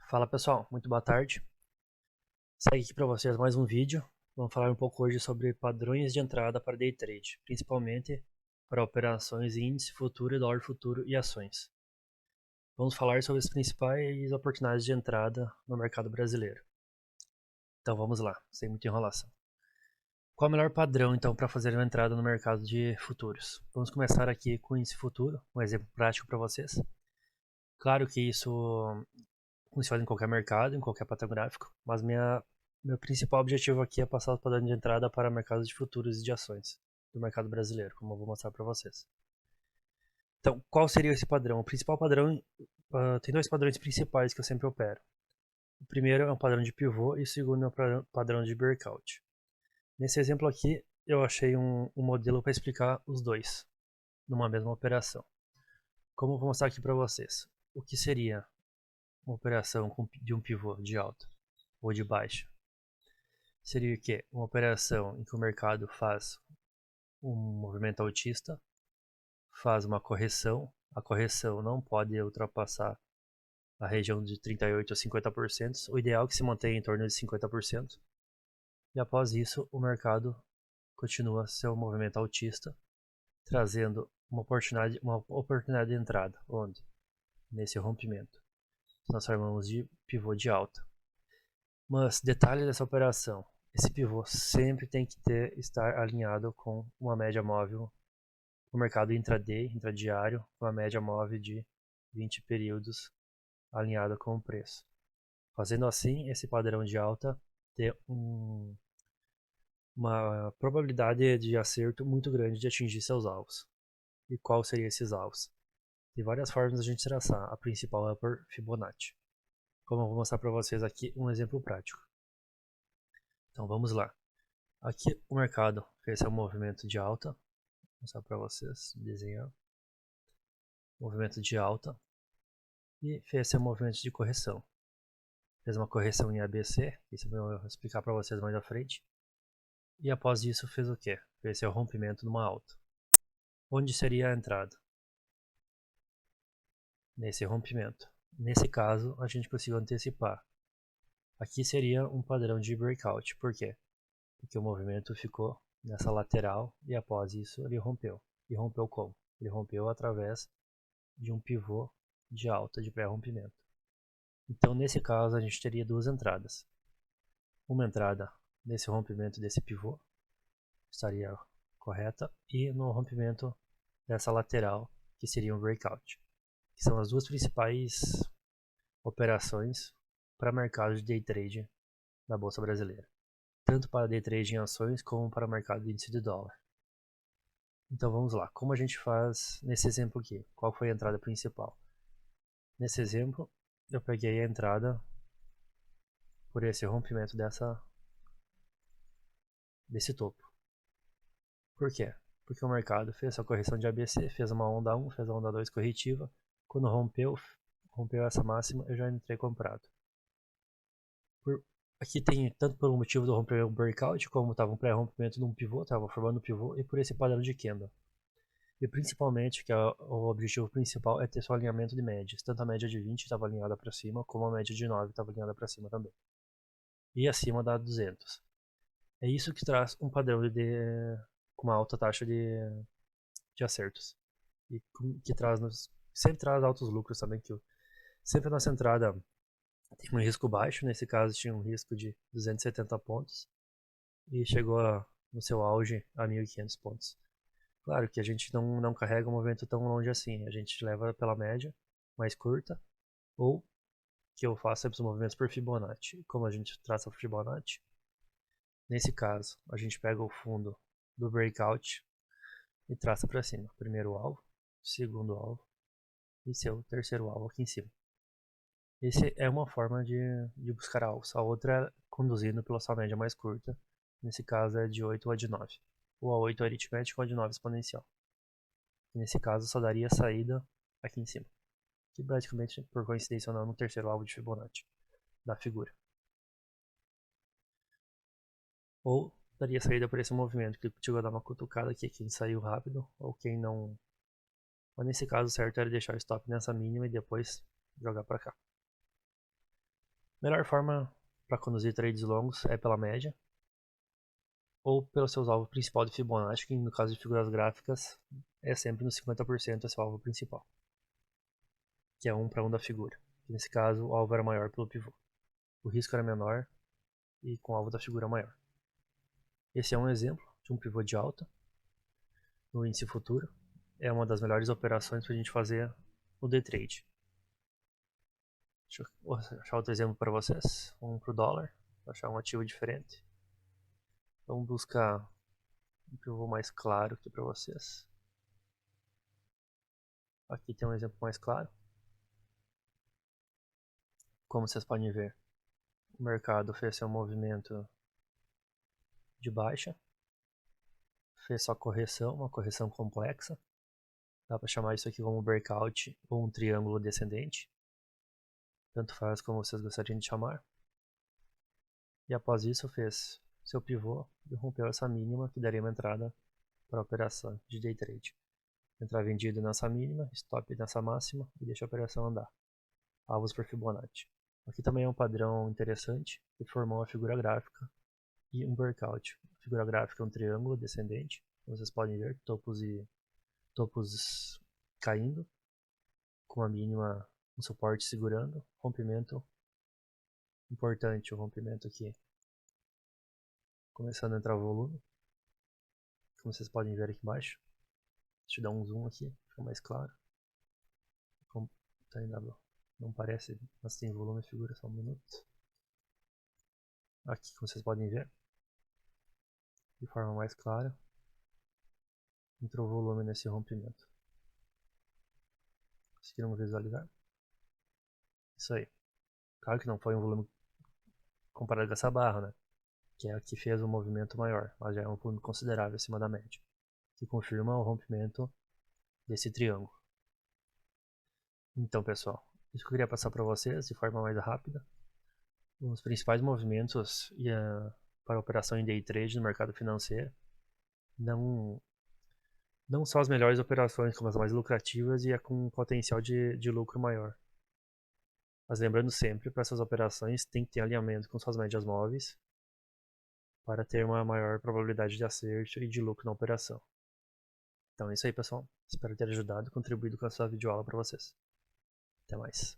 Fala pessoal, muito boa tarde. Segue aqui para vocês mais um vídeo. Vamos falar um pouco hoje sobre padrões de entrada para day trade, principalmente para operações em índice futuro, dólar futuro e ações. Vamos falar sobre as principais oportunidades de entrada no mercado brasileiro. Então vamos lá, sem muita enrolação. Qual é o melhor padrão então para fazer uma entrada no mercado de futuros? Vamos começar aqui com o índice futuro, um exemplo prático para vocês. Claro que isso funciona em qualquer mercado, em qualquer patrão gráfico, mas meu principal objetivo aqui é passar o padrão de entrada para mercados de futuros e de ações do mercado brasileiro, como eu vou mostrar para vocês. Então, qual seria esse padrão? O principal padrão, tem dois padrões principais que eu sempre opero. O primeiro é um padrão de pivô e o segundo é um padrão de breakout. Nesse exemplo aqui, eu achei um modelo para explicar os dois numa mesma operação. Como eu vou mostrar aqui para vocês, o que seria uma operação de um pivô de alta ou de baixa? Seria o quê? Uma operação em que o mercado faz um movimento altista, faz uma correção, a correção não pode ultrapassar a região de 38% a 50%, o ideal é que se mantenha em torno de 50%, e após isso o mercado continua seu movimento altista, trazendo uma oportunidade de entrada, onde? Nesse rompimento. Nós chamamos de pivô de alta. Mas detalhe dessa operação, esse pivô sempre tem que estar alinhado com uma média móvel no mercado intraday, intradiário, com uma média móvel de 20 períodos alinhada com o preço. Fazendo assim, esse padrão de alta tem uma probabilidade de acerto muito grande de atingir seus alvos. E qual seriam esses alvos? Tem várias formas de a gente traçar, a principal é por Fibonacci. Como eu vou mostrar para vocês aqui um exemplo prático. Então vamos lá. Aqui o mercado fez seu movimento de alta. Vou mostrar para vocês, desenhar. Movimento de alta. E fez seu movimento de correção. Fez uma correção em ABC, isso eu vou explicar para vocês mais à frente. E após isso fez o que? Fez seu rompimento numa alta. Onde seria a entrada? Nesse rompimento. Nesse caso, a gente conseguiu antecipar. Aqui seria um padrão de breakout. Por quê? Porque o movimento ficou nessa lateral e após isso ele rompeu. E rompeu como? Ele rompeu através de um pivô de alta de pré-rompimento. Então, nesse caso, a gente teria duas entradas. Uma entrada nesse rompimento desse pivô, estaria correta, e no rompimento dessa lateral, que seria um breakout, que são as duas principais operações para mercado de day trade na Bolsa Brasileira, tanto para day trade em ações como para o mercado de índice de dólar. Então vamos lá, como a gente faz nesse exemplo aqui? Qual foi a entrada principal? Nesse exemplo, eu peguei a entrada por esse rompimento desse topo. Por quê? Porque o mercado fez essa correção de ABC, fez uma onda 1, fez a onda 2 corretiva. Quando rompeu essa máxima, eu já entrei comprado. Aqui tem tanto pelo motivo do rompimento breakout, como estava um pré-rompimento de um pivô, estava formando um pivô, e por esse padrão de candle. E principalmente, que é o objetivo principal, é ter seu alinhamento de médias. Tanto a média de 20 estava alinhada para cima, como a média de 9 estava alinhada para cima também. E acima da 200. É isso que traz um padrão com uma alta taxa de acertos. E que sempre traz altos lucros também, que sempre a nossa entrada tem um risco baixo, nesse caso tinha um risco de 270 pontos, e chegou no seu auge a 1.500 pontos. Claro que a gente não carrega um movimento tão longe assim, a gente leva pela média mais curta, ou que eu faço os movimentos por Fibonacci. Como a gente traça o Fibonacci? Nesse caso, a gente pega o fundo do breakout e traça para cima. Primeiro alvo, segundo alvo e seu terceiro alvo aqui em cima. Essa é uma forma de buscar alvos. A outra é conduzindo pela sua média mais curta. Nesse caso é de 8 ou de 9. Ou a 8 aritmética ou a de 9 exponencial. Nesse caso só daria saída aqui em cima. Que praticamente, por coincidência ou não, no terceiro alvo de Fibonacci da figura. Ou daria saída por esse movimento, que chegou a dar uma cutucada aqui, quem saiu rápido, ou quem não. Mas nesse caso, o certo era deixar o stop nessa mínima e depois jogar para cá. Melhor forma para conduzir trades longos é pela média ou pelos seus alvos principal de Fibonacci, que no caso de figuras gráficas é sempre no 50% esse alvo principal, que é 1 para 1 da figura. Nesse caso, o alvo era maior pelo pivô. O risco era menor e com o alvo da figura maior. Esse é um exemplo de um pivô de alta no índice futuro. É uma das melhores operações para a gente fazer no day trade. Deixa eu achar outro exemplo para vocês. Vamos para o dólar, para achar um ativo diferente. Vamos buscar um pivô mais claro aqui para vocês. Aqui tem um exemplo mais claro. Como vocês podem ver, o mercado fez seu movimento de baixa, fez sua correção, uma correção complexa. Dá para chamar isso aqui como breakout ou um triângulo descendente. Tanto faz como vocês gostariam de chamar. E após isso fez seu pivô e rompeu essa mínima, que daria uma entrada para a operação de day trade. Entrar vendido nessa mínima, stop nessa máxima e deixa a operação andar. Alvos por Fibonacci. Aqui também é um padrão interessante que formou uma figura gráfica e um breakout. A figura gráfica é um triângulo descendente, como vocês podem ver, topos caindo, com a mínima, um suporte segurando, rompimento importante, o rompimento aqui. Começando a entrar o volume, como vocês podem ver aqui embaixo. Deixa eu dar um zoom aqui, fica mais claro. Como tá ainda não parece, mas tem volume, figura, só um minuto. Aqui, como vocês podem ver, de forma mais clara, entrou volume nesse rompimento. Conseguiram visualizar? Isso aí. Claro que não foi um volume comparado com essa barra, né? Que é a que fez um movimento maior, mas já é um volume considerável acima da média, que confirma o rompimento desse triângulo. Então, pessoal, isso que eu queria passar para vocês de forma mais rápida. Os principais movimentos para a operação em day trade no mercado financeiro não são as melhores operações, como as mais lucrativas e com potencial de lucro maior. Mas lembrando sempre, para essas operações tem que ter alinhamento com suas médias móveis para ter uma maior probabilidade de acerto e de lucro na operação. Então é isso aí, pessoal. Espero ter ajudado e contribuído com essa videoaula para vocês. Até mais.